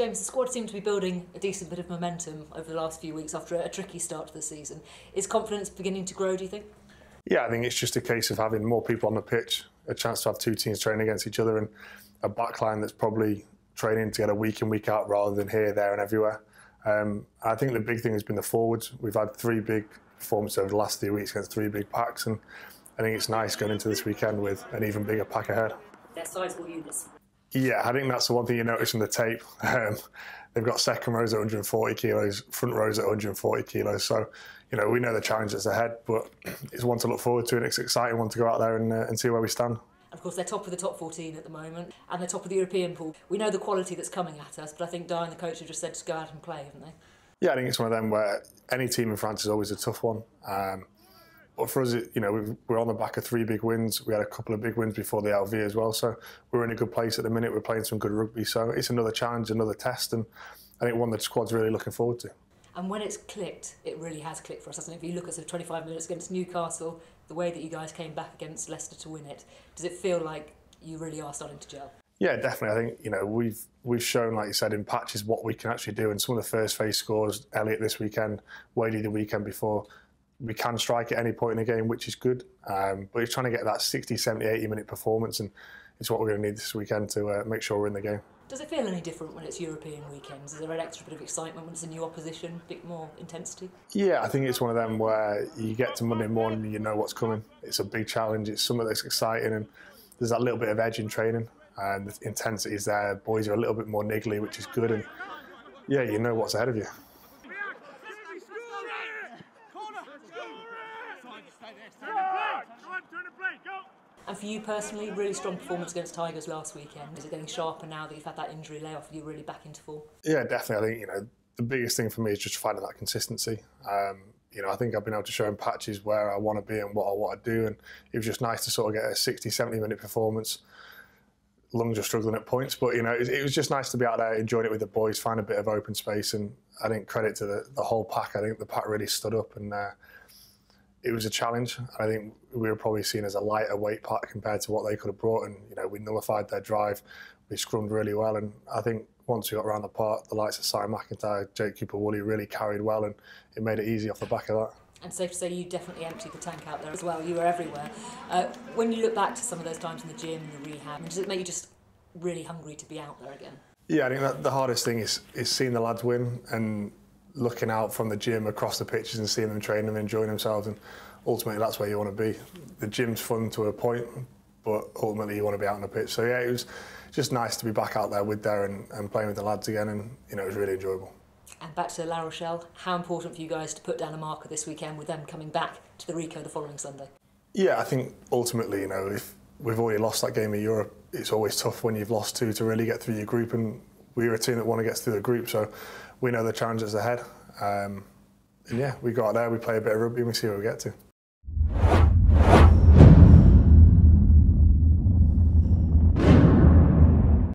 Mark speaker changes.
Speaker 1: James, the squad seemed to be building a decent bit of momentum over the last few weeks after a tricky start to the season. Is confidence beginning to grow, do you think?
Speaker 2: Yeah, I think it's just a case of having more people on the pitch, a chance to have two teams training against each other, and a backline that's probably training together week in, week out rather than here, there and everywhere. I think the big thing has been the forwards. We've had three big performances over the last 3 weeks against three big packs, and I think it's nice going into this weekend with an even bigger pack ahead.
Speaker 1: They're sizable units.
Speaker 2: Yeah, I think that's the one thing you notice from the tape. They've got second rows at 140 kilos, front rows at 140 kilos. So, we know the challenge that's ahead, but it's one to look forward to, and it's an exciting one to go out there and see where we stand.
Speaker 1: Of course, they're top of the top 14 at the moment, and they're top of the European pool. We know the quality that's coming at us, but I think Di and the coach have just said to go out and play, haven't they? Yeah,
Speaker 2: I think it's one of them where any team in France is always a tough one. But for us, we're on the back of three big wins. We had a couple of big wins before the LV as well, so we're in a good place at the minute. We're playing some good rugby, so it's another challenge, another test, and I think one that the squad's really looking forward to.
Speaker 1: And when it's clicked, it really has clicked for us, hasn't it? If you look at sort of 25 minutes against Newcastle, the way that you guys came back against Leicester to win it, does it feel like you really are starting to gel?
Speaker 2: Yeah, definitely. I think we've shown, like you said, in patches what we can actually do, and some of the first phase scores, Elliott this weekend, Wadey the weekend before. We can strike at any point in the game, which is good, but it's trying to get that 60, 70, 80-minute performance, and it's what we're going to need this weekend to make sure we're in the game.
Speaker 1: Does it feel any different when it's European weekends? Is there an extra bit of excitement when it's a new opposition, a bit more intensity?
Speaker 2: Yeah, I think it's one of them where you get to Monday morning and you know what's coming. It's a big challenge, it's something that's exciting, and there's that little bit of edge in training, and the intensity is there. Boys are a little bit more niggly, which is good, and yeah, you know what's ahead of you.
Speaker 1: And for you personally, really strong performance against Tigers last weekend. Is it getting sharper now that you've had that injury layoff? Are you really back into form?
Speaker 2: Yeah, definitely. I think the biggest thing for me is just finding that consistency. I think I've been able to show in patches where I want to be and what I want to do, and it was just nice to sort of get a 60, 70-minute performance. Lungs are struggling at points, but it was just nice to be out there enjoying it with the boys, find a bit of open space, and I think credit to the whole pack. I think the pack really stood up, and it was a challenge. I think we were probably seen as a lighter weight pack compared to what they could have brought, and we nullified their drive. We scrummed really well, and I think once we got around the park, the likes of Simon McIntyre, Jake Cooper-Woolley really carried well, and it made it easy off the back of that.
Speaker 1: And safe to say you definitely emptied the tank out there as well. You were everywhere. When you look back to some of those times in the gym and the rehab, does it make you just really hungry to be out there again?
Speaker 2: Yeah, I think that the hardest thing is seeing the lads win and looking out from the gym across the pitches and seeing them training and enjoying themselves, and ultimately that's where you want to be. The gym's fun to a point, but ultimately you want to be out on the pitch. So yeah, it was just nice to be back out there with and playing with the lads again, and it was really enjoyable.
Speaker 1: And back to La Rochelle, how important for you guys to put down a marker this weekend with them coming back to the Ricoh the following Sunday?
Speaker 2: Yeah, I think ultimately, if we've already lost that game in Europe, it's always tough when you've lost two to really get through your group, and we're a team that want to get through the group, so we know the challenges ahead. And yeah, we go out there, we play a bit of rugby and we see where we get to.